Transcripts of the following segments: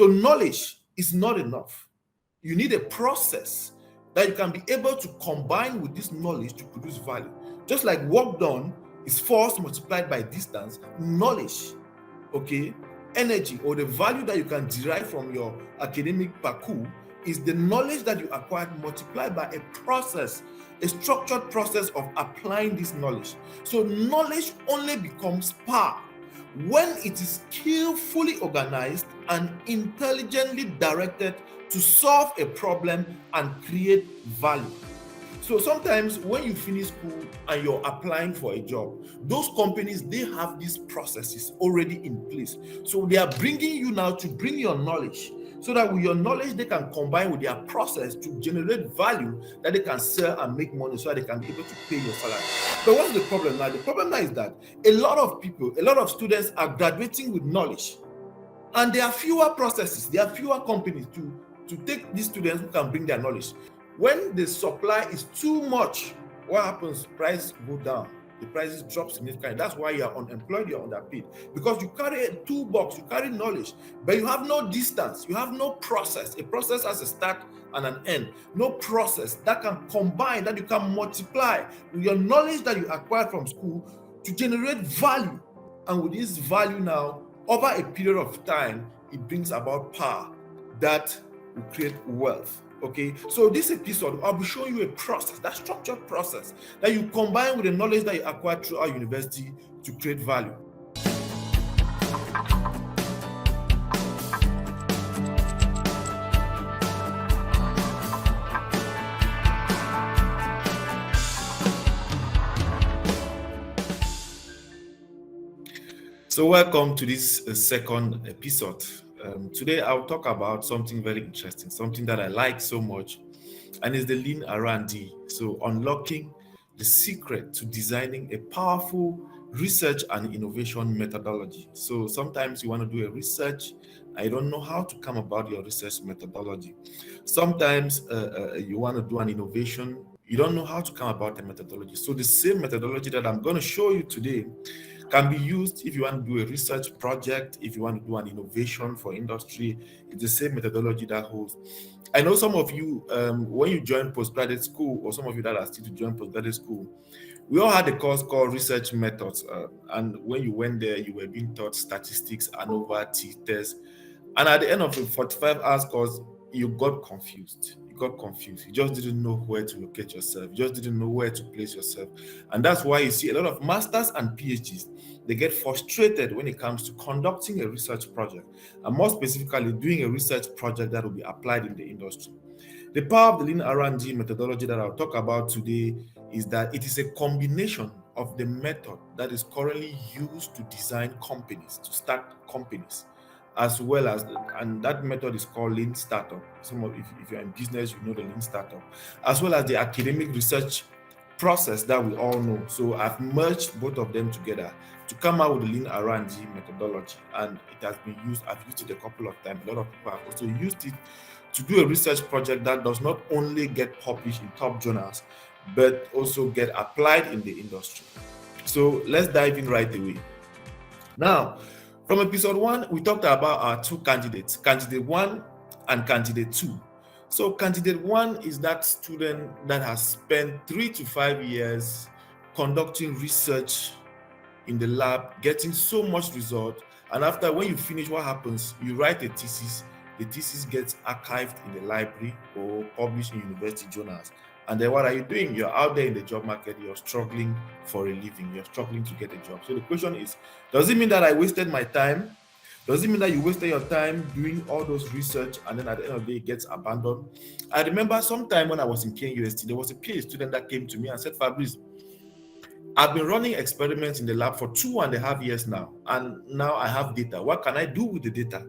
So knowledge is not enough. You need a process that you can be able to combine with this knowledge to produce value. Just like work done is force multiplied by distance, knowledge, okay, energy, or the value that you can derive from your academic parcours is the knowledge that you acquired multiplied by a process, a structured process of applying this knowledge. So knowledge only becomes power when it is skillfully organized and intelligently directed to solve a problem and create value. So sometimes when you finish school and you're applying for a job, those companies, they have these processes already in place. So they are bringing you now to bring your knowledge, so that with your knowledge, they can combine with their process to generate value that they can sell and make money, so that they can be able to pay your salary. But what's the problem now? The problem now is that a lot of people, a lot of students are graduating with knowledge, and there are fewer processes, there are fewer companies to take these students who can bring their knowledge. When the supply is too much, what happens? Prices go down. The prices drop significantly. That's why you are unemployed, you are underpaid. Because you carry a toolbox, you carry knowledge, but you have no distance, you have no process. A process has a start and an end. No process that can combine, that you can multiply with your knowledge that you acquired from school to generate value. And with this value now, over a period of time, it brings about power that will create wealth. Okay, so this episode, I'll be showing you a process, that structured process that you combine with the knowledge that you acquired throughout university to create value. So welcome to this second episode. Today I'll talk about something very interesting, something that I like so much, and it's the Lean R&D. So unlocking the secret to designing a powerful research and innovation methodology. So sometimes you want to do a research, I don't know how to come about your research methodology. Sometimes you want to do an innovation, you don't know how to come about a methodology. So the same methodology that I'm going to show you today can be used if you want to do a research project, if you want to do an innovation for industry. It's the same methodology that holds. I know some of you, when you join postgraduate school, or some of you that are still to join postgraduate school, we all had a course called research methods. And when you went there, you were being taught statistics, ANOVA, t-test. And at the end of the 45 hours course, you got confused. You just didn't know where to locate yourself. You just didn't know where to place yourself. And that's why you see a lot of masters and PhDs, they get frustrated when it comes to conducting a research project, and more specifically, doing a research project that will be applied in the industry. The power of the Lean R&D methodology that I'll talk about today is that it is a combination of the method that is currently used to design companies, to start companies, as well as, and that method is called Lean Startup. If you're in business, you know the Lean Startup, as well as the academic research process that we all know. So I've merged both of them together to come out with the Lean R&D methodology, and it has been used. I've used it a couple of times. A lot of people have also used it to do a research project that does not only get published in top journals, but also get applied in the industry. So let's dive in right away. Now, from episode 1, we talked about our two candidates, candidate 1 and candidate 2. So candidate 1 is that student that has spent 3 to 5 years conducting research in the lab, getting so much result, and after, when you finish, what happens? You write a thesis. The thesis gets archived in the library or published in university journals. And then what are you doing? You're out there in the job market, you're struggling for a living, you're struggling to get a job. So the question is, does it mean that I wasted my time? Does it mean that you wasted your time doing all those research and then at the end of the day it gets abandoned? I remember sometime when I was in KUST, there was a PhD student that came to me and said, Fabrice, I've been running experiments in the lab for 2.5 years now, and now I have data. What can I do with the data?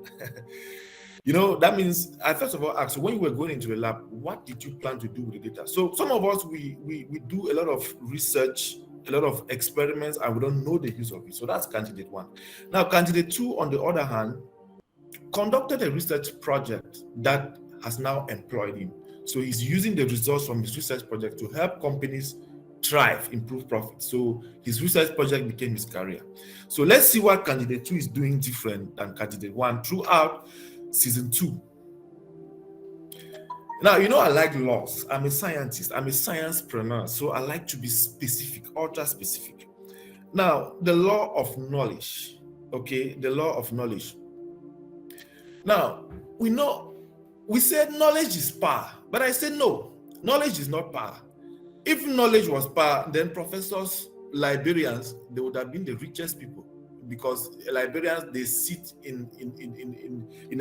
You know, that means I first of all asked, so when you were going into the lab, what did you plan to do with the data? So some of us, we do a lot of research, a lot of experiments, and we don't know the use of it. So that's candidate 1. Now, candidate 2, on the other hand, conducted a research project that has now employed him. So he's using the results from his research project to help companies thrive, improve profit. So his research project became his career. So let's see what candidate 2 is doing different than candidate 1 throughout season 2. Now, I like laws. I'm a scientist. I'm a sciencepreneur. So I like to be specific, ultra specific. Now, the law of knowledge. Okay, the law of knowledge. Now, we said knowledge is power, but I said no, knowledge is not power. If knowledge was power, then professors, librarians, they would have been the richest people, because librarians, they sit in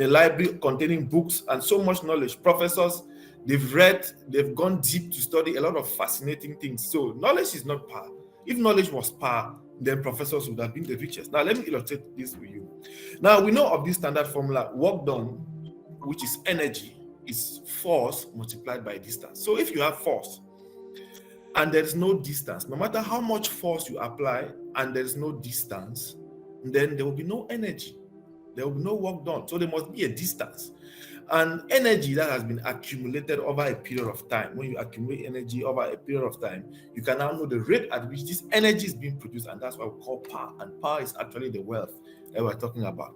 a library containing books and so much knowledge. Professors, they've gone deep to study a lot of fascinating things. So knowledge is not power. If knowledge was power, then professors would have been the richest. Now let me illustrate this with you. Now we know of this standard formula: work done, which is energy, is force multiplied by distance. So if you have force and there's no distance, no matter how much force you apply and there's no distance, then there will be no energy, there will be no work done. So there must be a distance and energy that has been accumulated over a period of time. When you accumulate energy over a period of time, you can now know the rate at which this energy is being produced, and that's what we call power. And power is actually the wealth that we're talking about.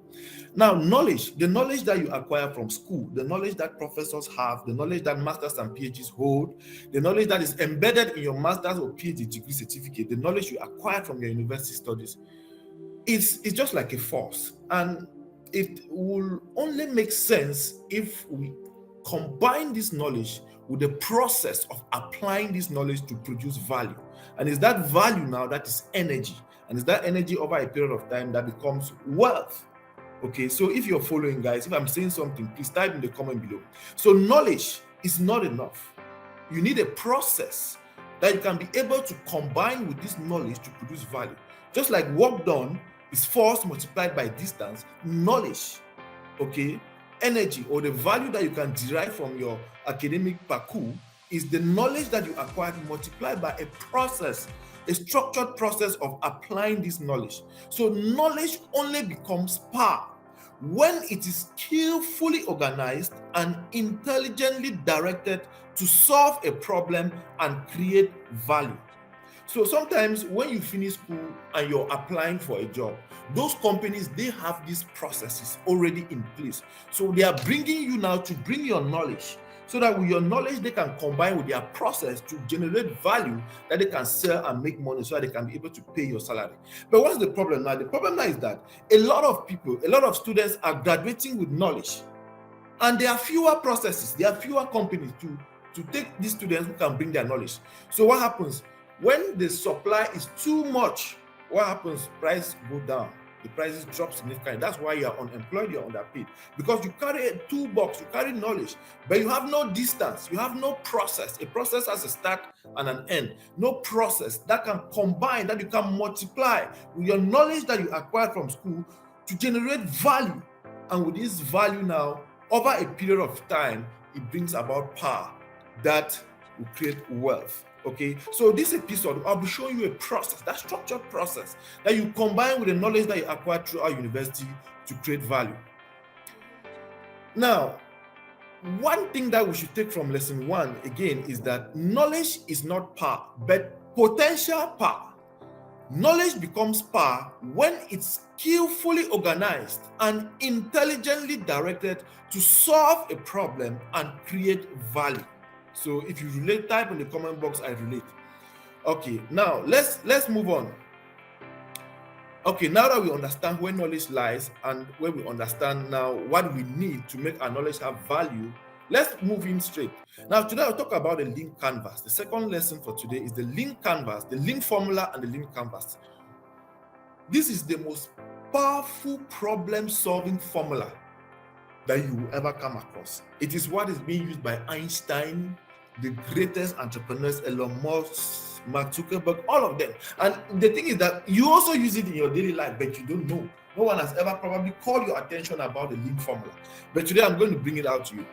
Now, knowledge, the knowledge that you acquire from school, the knowledge that professors have, the knowledge that masters and PhDs hold, the knowledge that is embedded in your master's or PhD degree certificate, the knowledge you acquired from your university studies, it's just like a force. And it will only make sense if we combine this knowledge with the process of applying this knowledge to produce value. And it's that value now that is energy. And it's that energy over a period of time that becomes wealth. Okay, so if you're following, guys, if I'm saying something, please type in the comment below. So knowledge is not enough. You need a process that you can be able to combine with this knowledge to produce value. Just like work done is force multiplied by distance, knowledge, okay, energy, or the value that you can derive from your academic parcours is the knowledge that you acquired multiplied by a process, a structured process of applying this knowledge. So knowledge only becomes power when it is skillfully organized and intelligently directed to solve a problem and create value. So sometimes when you finish school and you're applying for a job, those companies, they have these processes already in place. So they are bringing you now to bring your knowledge, so that with your knowledge, they can combine with their process to generate value that they can sell and make money, so that they can be able to pay your salary. But what's the problem now? The problem now is that a lot of people, a lot of students are graduating with knowledge, and there are fewer processes, there are fewer companies to take these students who can bring their knowledge. So what happens? When the supply is too much, what happens? Price go down. The prices drop significantly. That's why you are unemployed, you're underpaid. Because you carry a toolbox, you carry knowledge, but you have no distance, you have no process. A process has a start and an end. No process that can combine, that you can multiply with your knowledge that you acquired from school to generate value. And with this value now, over a period of time, it brings about power that will create wealth. Okay, so this episode, I'll be showing you a process, that structured process that you combine with the knowledge that you acquired through our university to create value. Now, one thing that we should take from lesson 1 again is that knowledge is not power, but potential power. Knowledge becomes power when it's skillfully organized and intelligently directed to solve a problem and create value. So if you relate, type in the comment box, I relate. Okay, now let's move on. Okay, now that we understand where knowledge lies and where we understand now what we need to make our knowledge have value, let's move in straight. Now today I'll talk about the Lean Canvas. The second lesson for today is the Lean Canvas, the Lean formula and the Lean Canvas. This is the most powerful problem-solving formula that you will ever come across. It is what is being used by Einstein, the greatest entrepreneurs, Elon Musk, Mark Zuckerberg, all of them. And the thing is that you also use it in your daily life, but you don't know. No one has ever probably called your attention about the Lean formula. But today I'm going to bring it out to you.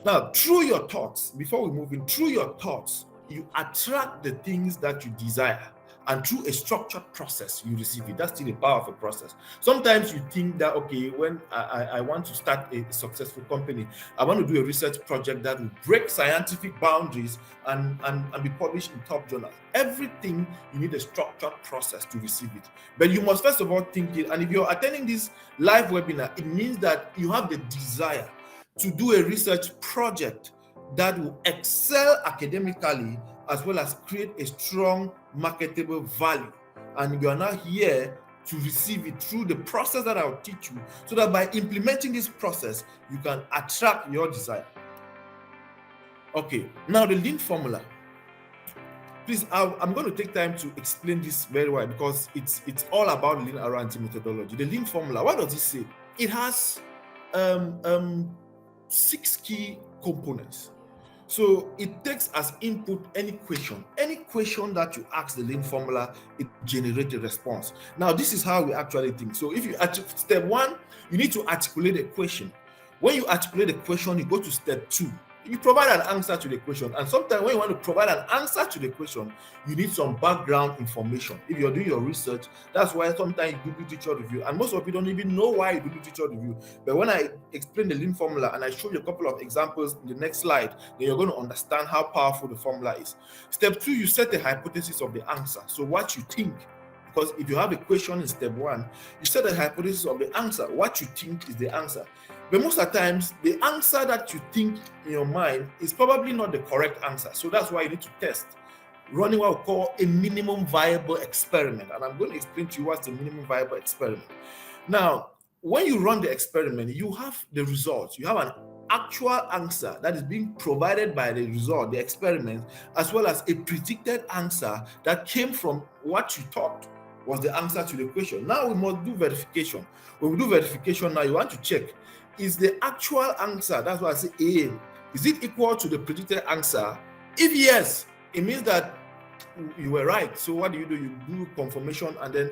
Now, through your thoughts, before we move in, through your thoughts, you attract the things that you desire. And through a structured process, you receive it. That's still the power of a process. Sometimes you think that, okay, when I want to start a successful company, I want to do a research project that will break scientific boundaries and be published in top journals. Everything, you need a structured process to receive it. But you must first of all think it. And if you're attending this live webinar, it means that you have the desire to do a research project that will excel academically as well as create a strong marketable value. And you are now here to receive it through the process that I'll teach you, so that by implementing this process, you can attract your desire. Okay, now the Lean formula. Please, I'm going to take time to explain this very well, because it's all about Lean R&D methodology. The Lean formula, what does it say? It has 6 key components. So it takes as input any question that you ask the Lean formula, it generates a response. Now, this is how we actually think. So if you step 1, you need to articulate a question. When you articulate a question, you go to step 2. You provide an answer to the question. And sometimes when you want to provide an answer to the question, you need some background information. If you're doing your research, that's why sometimes you do literature review. And most of you don't even know why you do literature review. But when I explain the Lean formula and I show you a couple of examples in the next slide, then you're going to understand how powerful the formula is. Step 2, you set the hypothesis of the answer. So what you think. Because if you have a question in step 1, you set the hypothesis of the answer. What you think is the answer. But most of the times, the answer that you think in your mind is probably not the correct answer. So that's why you need to test, running what we call a minimum viable experiment. And I'm going to explain to you what's the minimum viable experiment. Now, when you run the experiment, you have the results. You have an actual answer that is being provided by the result, the experiment, as well as a predicted answer that came from what you thought was the answer to the question. Now we must do verification. When we do verification, now you want to check, is the actual answer, that's why I say A, is it equal to the predicted answer? If yes, it means that you were right. So what do? You do confirmation, and then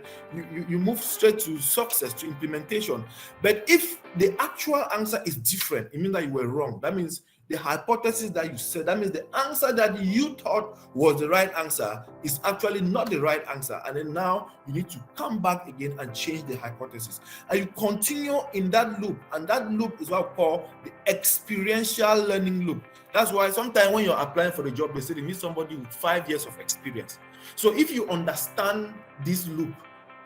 you move straight to success, to implementation. But if the actual answer is different, it means that you were wrong. That means the hypothesis that you said, that means the answer that you thought was the right answer is actually not the right answer. And then now you need to come back again and change the hypothesis. And you continue in that loop. And that loop is what we call the experiential learning loop. That's why sometimes when you're applying for the job, they say they need somebody with 5 years of experience. So if you understand this loop,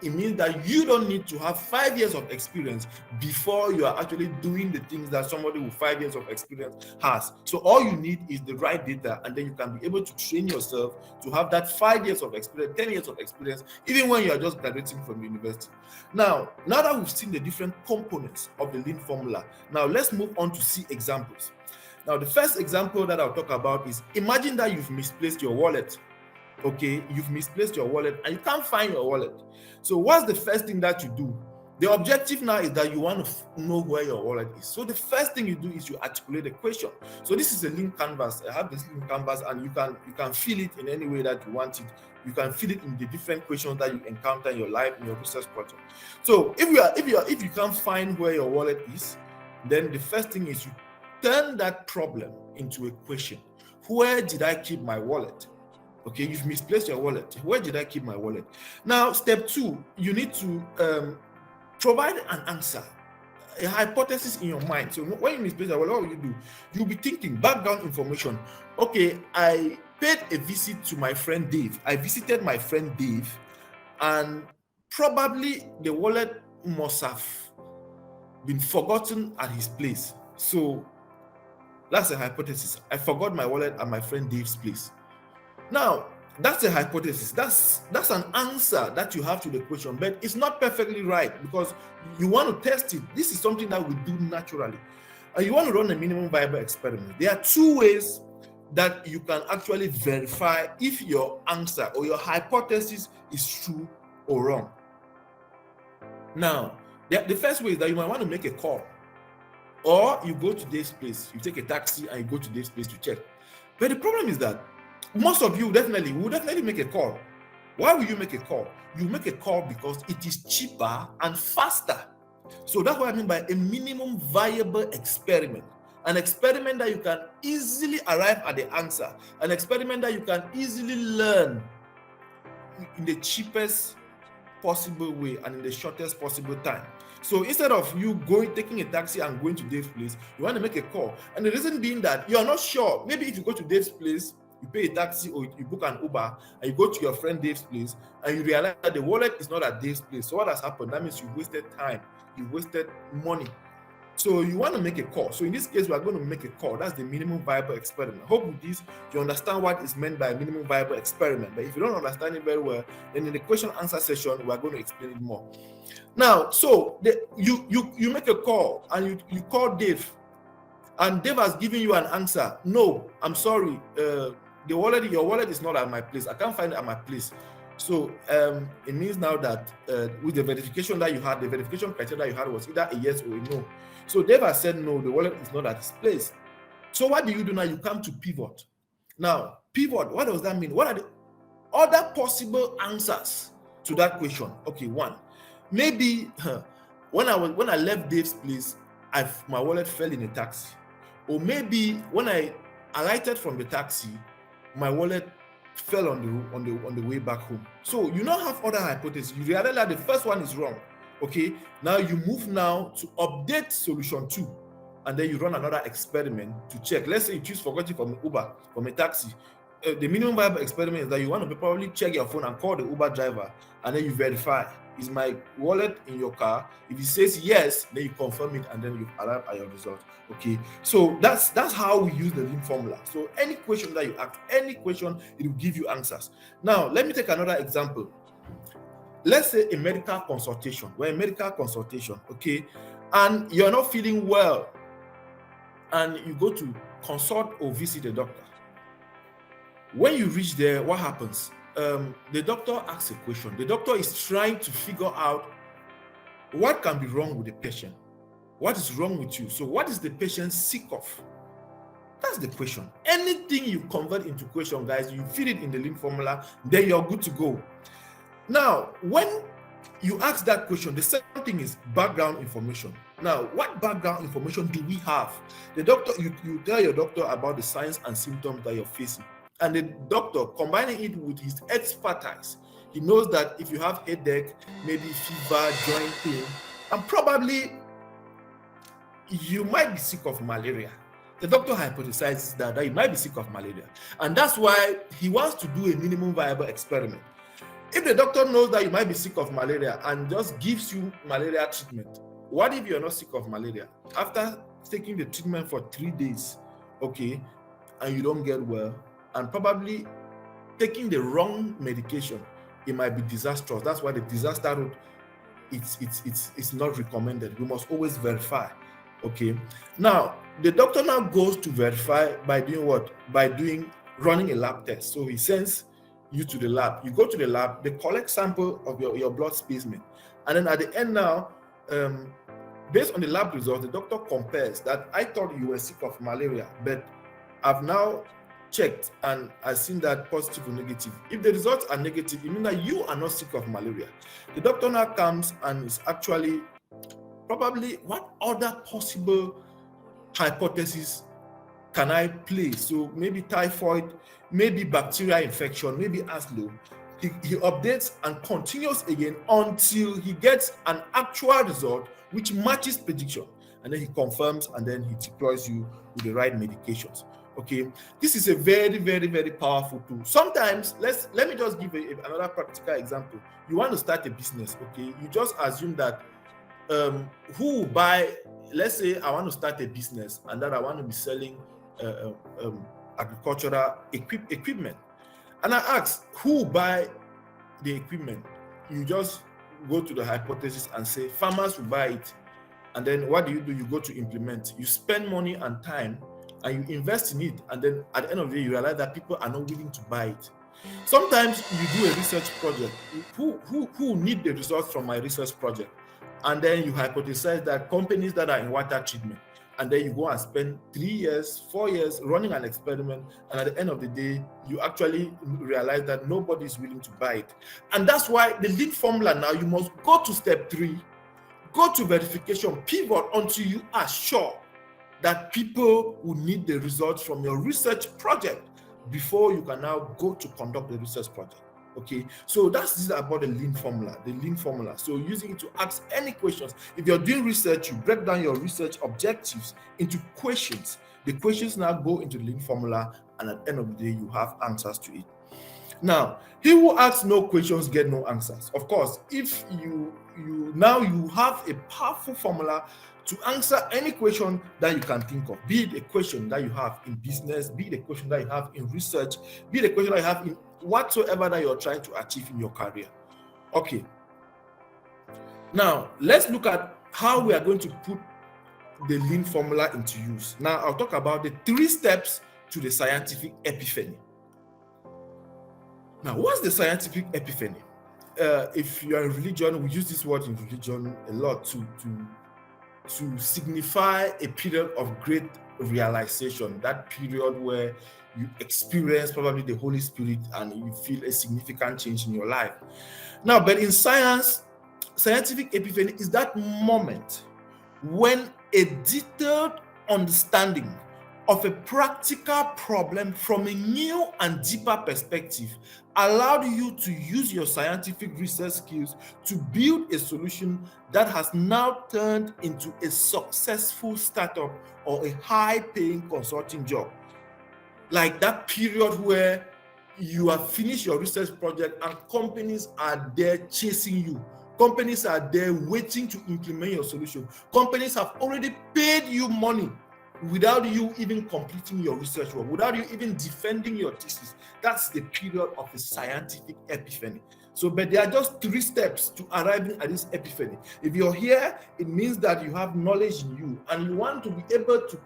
it means that you don't need to have 5 years of experience before you are actually doing the things that somebody with 5 years of experience has. So all you need is the right data, and then you can be able to train yourself to have that 5 years of experience, 10 years of experience, even when you are just graduating from university. Now that we've seen the different components of the Lean formula, now let's move on to see examples. Now, the first example that I'll talk about is, imagine that you've misplaced your wallet. Okay, you've misplaced your wallet and you can't find your wallet. So what's the first thing that you do? The objective now is that you want to know where your wallet is. So the first thing you do is you articulate a question. So this is a Lean canvas. I have this Lean canvas, and you can fill it in any way that you want it. You can fill it in the different questions that you encounter in your life, in your research project. So if you can't find where your wallet is, then the first thing is you turn that problem into a question. Where did I keep my wallet? Okay, you've misplaced your wallet. Where did I keep my wallet? Now, step 2, you need to provide an answer, a hypothesis in your mind. So when you misplace your wallet, what will you do? You'll be thinking background information. Okay, I paid a visit to my friend Dave. I visited my friend Dave, and probably the wallet must have been forgotten at his place. So that's a hypothesis. I forgot my wallet at my friend Dave's place. Now, that's a hypothesis. That's an answer that you have to the question, but it's not perfectly right because you want to test it. This is something that we do naturally. And you want to run a minimum viable experiment. There are 2 ways that you can actually verify if your answer or your hypothesis is true or wrong. Now, the first way is that you might want to make a call. Or you go to Dave's place, you take a taxi and you go to Dave's place to check. But the problem is that most of you will definitely make a call. Why will you make a call? You make a call because it is cheaper and faster. So that's what I mean by a minimum viable experiment. An experiment that you can easily arrive at the answer. An experiment that you can easily learn in the cheapest possible way and in the shortest possible time. So instead of you taking a taxi and going to Dave's place, you want to make a call. And the reason being that you are not sure. Maybe if you go to Dave's place, you pay a taxi or you book an Uber and you go to your friend Dave's place and you realize that the wallet is not at Dave's place. So what has happened? That means you wasted time, you wasted money. So you want to make a call. So in this case, we are going to make a call. That's the minimum viable experiment. I hope with this, you understand what is meant by minimum viable experiment. But if you don't understand it very well, then in the question answer session, we are going to explain it more. Now, so you make a call and you call Dave, and Dave has given you an answer. No, I'm sorry. Your wallet is not at my place. I can't find it at my place. So it means now that with the verification that you had, the verification criteria that you had was either a yes or a no. So Dave has said no, the wallet is not at his place. So what do you do now? You come to pivot. Now, pivot, what does that mean? What are the other possible answers to that question? Okay, one, maybe when I left Dave's place, my wallet fell in a taxi. Or maybe when I alighted from the taxi, my wallet fell on the way back home. So you now have other hypotheses. You realize that the first one is wrong. Okay, now you move now to update solution 2, and then you run another experiment to check. Let's say you choose forgetting from Uber, from a taxi. The minimum viable experiment is that you want to probably check your phone and call the Uber driver, and then you verify, is my wallet in your car? If he says yes, then you confirm it, and then you arrive at your result. Okay, so that's how we use the Lean formula. So any question that you ask, any question, it will give you answers. Now let me take another example. Let's say a medical consultation. We're in medical consultation, okay, and you're not feeling well, and you go to consult or visit a doctor. When you reach there, what happens? The doctor asks a question. The doctor is trying to figure out what can be wrong with the patient. What is wrong with you? So what is the patient sick of? That's the question. Anything you convert into question, guys, you feed it in the Lean formula, then you're good to go. Now, when you ask that question, the second thing is background information. Now, what background information do we have? The doctor, you tell your doctor about the signs and symptoms that you're facing. And the doctor, combining it with his expertise, he knows that if you have headache, maybe fever, joint pain, and probably you might be sick of malaria. The doctor hypothesizes that you might be sick of malaria. And that's why he wants to do a minimum viable experiment. If the doctor knows that you might be sick of malaria and just gives you malaria treatment, what if you're not sick of malaria? After taking the treatment for 3 days, okay, and you don't get well, and probably taking the wrong medication, it might be disastrous. That's why the disaster route, it's not recommended. We must always verify. Okay. Now, the doctor now goes to verify by doing what? By running a lab test. So he sends you to the lab. You go to the lab, they collect sample of your blood specimen. And then at the end now, based on the lab results, the doctor compares that I thought you were sick of malaria, but I've now checked and I've seen that positive or negative. If the results are negative, it means that you are not sick of malaria. The doctor now comes and is actually probably what other possible hypothesis can I place? So maybe typhoid, maybe bacterial infection, maybe asthma. He updates and continues again until he gets an actual result which matches prediction, and then he confirms and then he deploys you with the right medications. Okay, this is a very, very, very powerful tool. Sometimes, let me just give another practical example. You want to start a business, okay? You just assume that who will buy, let's say I want to start a business and that I want to be selling agricultural equipment, and I ask who will buy the equipment. You just go to the hypothesis and say farmers will buy it, and then what do? You go to implement. You spend money and time and you invest in it, and then at the end of the day you realize that people are not willing to buy it. Sometimes you do a research project. Who need the results from my research project? And then you hypothesize that companies that are in water treatment, and then you go and spend 3 years, 4 years running an experiment, and at the end of the day, you actually realize that nobody is willing to buy it. And that's why the Lean formula now, you must go to step 3, go to verification, pivot until you are sure that people will need the results from your research project before you can now go to conduct the research project. Okay, so this is about the lean formula. So using it to ask any questions. If you're doing research, you break down your research objectives into questions. The questions now go into the lean formula, and at the end of the day, you have answers to it. Now, he who asks no questions get no answers. Of course, if you have a powerful formula to answer any question that you can think of, be it a question that you have in business, be it a question that you have in research, be it a question that you have in whatsoever that you're trying to achieve in your career. Okay. Now, let's look at how we are going to put the lean formula into use. Now, I'll talk about the 3 steps to the scientific epiphany. Now, what's the scientific epiphany? If you are in religion, we use this word in religion a lot to signify a period of great realization, that period where you experience probably the Holy Spirit and you feel a significant change in your life. Now, but in science, scientific epiphany is that moment when a detailed understanding of a practical problem from a new and deeper perspective allowed you to use your scientific research skills to build a solution that has now turned into a successful startup or a high-paying consulting job. Like that period where you have finished your research project and companies are there chasing you. Companies are there waiting to implement your solution. Companies have already paid you money without you even completing your research work, without you even defending your thesis. That's the period of a scientific epiphany. So, but there are just 3 steps to arriving at this epiphany. If you're here, it means that you have knowledge in you and you want to be able to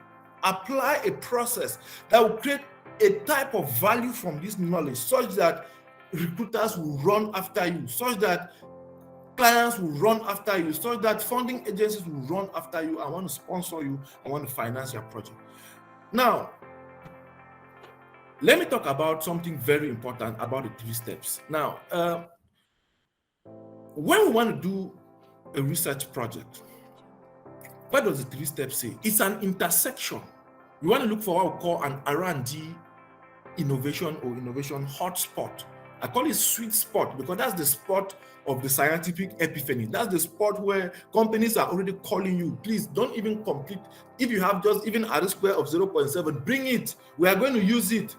apply a process that will create a type of value from this knowledge such that recruiters will run after you, such that clients will run after you, so that funding agencies will run after you and want to sponsor you and want to finance your project. Now, let me talk about something very important about the 3 steps. Now, when we want to do a research project, what does the 3 steps say? It's an intersection. You want to look for what we call an RNG innovation or innovation hotspot. I call it sweet spot because that's the spot of the scientific epiphany. That's the spot where companies are already calling you. Please don't even complete. If you have just even R square of 0.7, bring it. We are going to use it.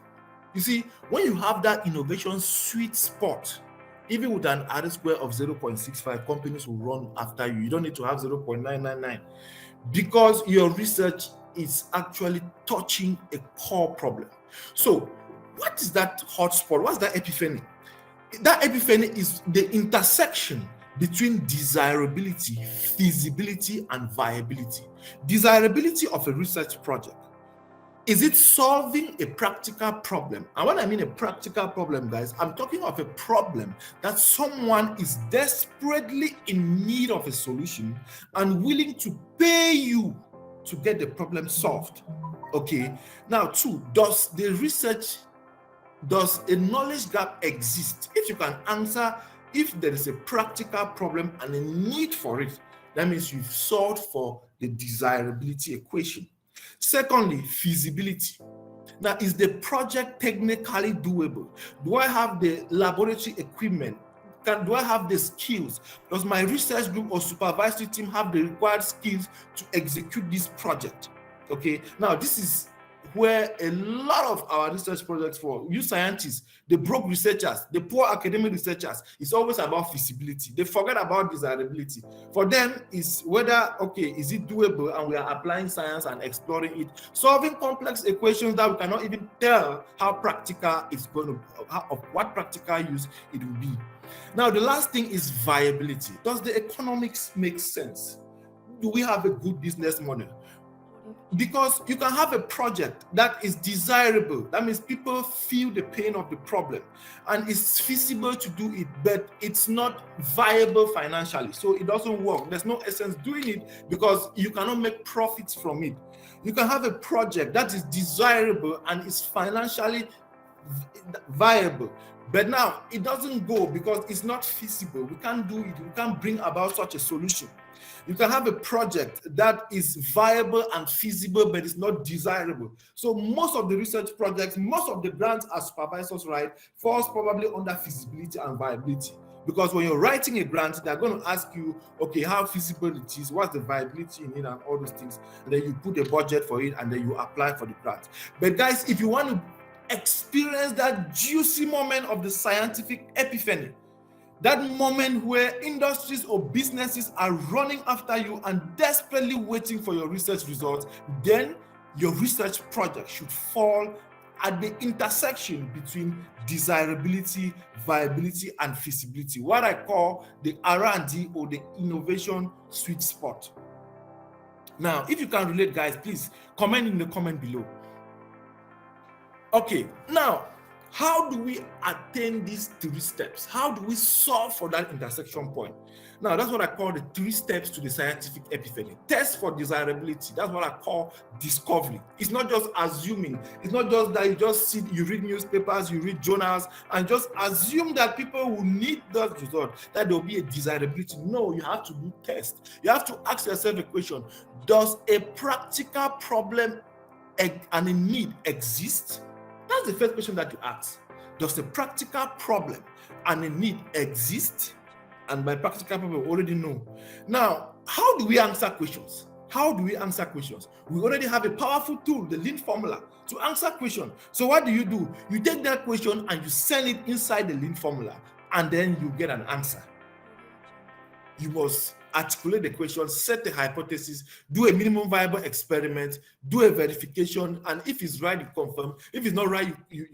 You see, when you have that innovation sweet spot, even with an R square of 0.65, companies will run after you. You don't need to have 0.999 because your research is actually touching a core problem. So, what is that hotspot? What's that epiphany? That epiphany is the intersection between desirability, feasibility, and viability. Desirability of a research project. Is it solving a practical problem? And when I mean a practical problem, guys, I'm talking of a problem that someone is desperately in need of a solution and willing to pay you to get the problem solved. Okay. Now, 2, does a knowledge gap exist? If you can answer if there is a practical problem and a need for it, that means you've solved for the desirability equation. Secondly, feasibility. Now, is the project technically doable? Do I have the laboratory equipment? Do I have the skills? Does my research group or supervisory team have the required skills to execute this project? Okay, now this is where a lot of our research projects for you scientists, the broke researchers, the poor academic researchers, it's always about feasibility. They forget about desirability. For them, it's whether, okay, is it doable, and we are applying science and exploring it, solving complex equations that we cannot even tell how practical it's going to, of what practical use it will be. Now, the last thing is viability. Does the economics make sense? Do we have a good business model? Because you can have a project that is desirable. That means people feel the pain of the problem and it's feasible to do it, but it's not viable financially. So it doesn't work. There's no essence doing it because you cannot make profits from it. You can have a project that is desirable and is financially viable, But now it doesn't go because it's not feasible. We can't do it. We can't bring about such a solution. You can have a project that is viable and feasible, but it's not desirable. So most of the research projects, most of the grants as supervisors write, falls probably under feasibility and viability. Because when you're writing a grant, they're going to ask you, okay, how feasible it is, what's the viability in it, and all those things. And then you put a budget for it, and then you apply for the grant. But guys, if you want to experience that juicy moment of the scientific epiphany, that moment where industries or businesses are running after you and desperately waiting for your research results, then your research project should fall at the intersection between desirability, viability, and feasibility, what I call the R&D or the innovation sweet spot. Now, if you can relate, guys, please comment in the comment below. Okay, now, how do we attain these 3 steps? How do we solve for that intersection point? Now, that's what I call the 3 steps to the scientific epiphany. Test for desirability. That's what I call discovery. It's not just assuming. It's not just that you just sit, you read newspapers, you read journals, and just assume that people will need those results, that there will be a desirability. No, you have to do tests. You have to ask yourself a question. Does a practical problem and a need exist? That's the first question that you ask. Does a practical problem and a need exist? And by practical problem, we already know. Now, how do we answer questions? How do we answer questions? We already have a powerful tool, the Lean formula, to answer questions. So what do? You take that question and you send it inside the Lean formula, and then you get an answer. You must articulate the question, set the hypothesis, do a minimum viable experiment, do a verification, and if it's right, you confirm. If it's not right, you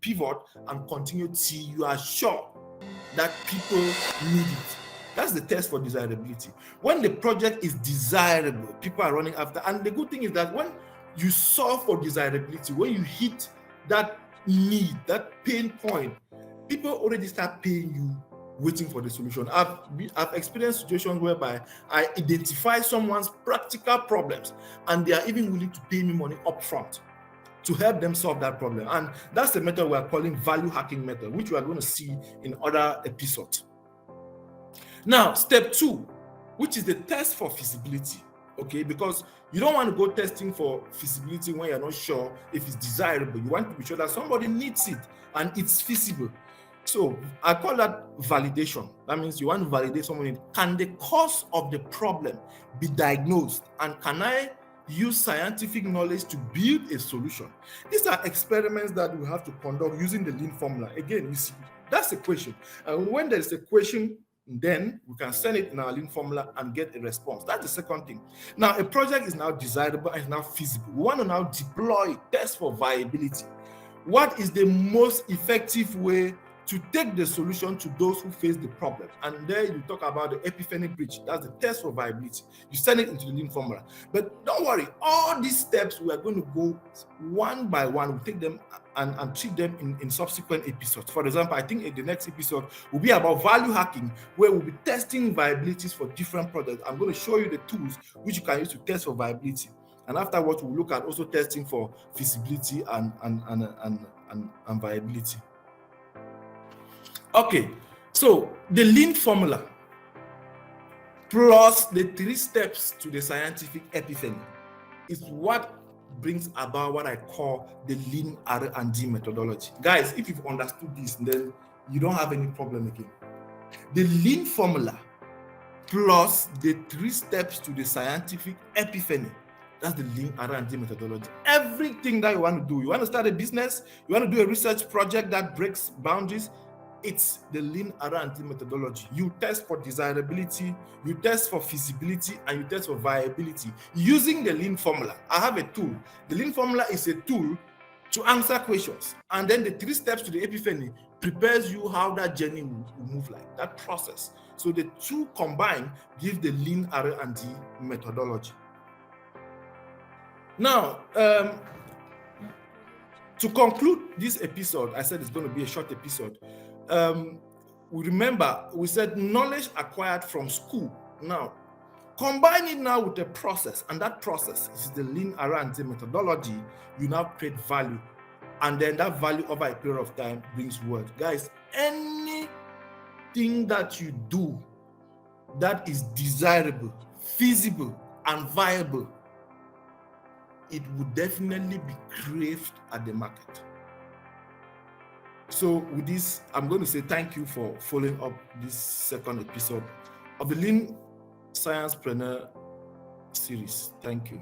pivot and continue till you are sure that people need it. That's the test for desirability. When the project is desirable, people are running after. And the good thing is that when you solve for desirability, when you hit that need, that pain point, people already start paying you, waiting for the solution. I've experienced situations whereby I identify someone's practical problems and they are even willing to pay me money upfront to help them solve that problem. And that's the method we are calling value hacking method, which we are going to see in other episodes. Now, step 2, which is the test for feasibility. Okay, because you don't want to go testing for feasibility when you're not sure if it's desirable. You want to be sure that somebody needs it and it's feasible. So I call that validation. That means you want to validate someone. Can the cause of the problem be diagnosed? And can I use scientific knowledge to build a solution? These are experiments that we have to conduct using the Lean formula. Again, you see, that's a question. And when there's a question, then we can send it in our Lean formula and get a response. That's the second thing. Now, a project is now desirable and is now feasible. We want to now deploy, test for viability. What is the most effective way to take the solution to those who face the problem? And there you talk about the epiphany bridge. That's the test for viability. You send it into the Lean formula. But don't worry, all these steps we are going to go one by one. We'll take them and treat them in subsequent episodes. For example, I think in the next episode will be about value hacking, where we'll be testing viabilities for different products. I'm going to show you the tools which you can use to test for viability. And afterwards, we'll look at also testing for feasibility and viability. Okay, so the Lean formula plus the 3 steps to the scientific epiphany is what brings about what I call the Lean R&D methodology. Guys, if you've understood this, then you don't have any problem again. The Lean formula plus the 3 steps to the scientific epiphany, that's the Lean R&D methodology. Everything that you want to do, you want to start a business, you want to do a research project that breaks boundaries, it's the Lean R&D methodology. You test for desirability, you test for feasibility, and you test for viability using the Lean formula. I have a tool. The Lean formula is a tool to answer questions. And then the 3 steps to the epiphany prepares you how that journey will move like, that process. So the 2 combined give the Lean R&D methodology. Now, to conclude this episode, I said it's going to be a short episode. We said knowledge acquired from school. Now, combine it now with a process, and that process is the Lean R&D methodology. You now create value and then that value over a period of time brings wealth. Guys, anything that you do that is desirable, feasible, and viable, it would definitely be craved at the market. So with this, I'm going to say thank you for following up this second episode of the Lean Sciencepreneur series. Thank you.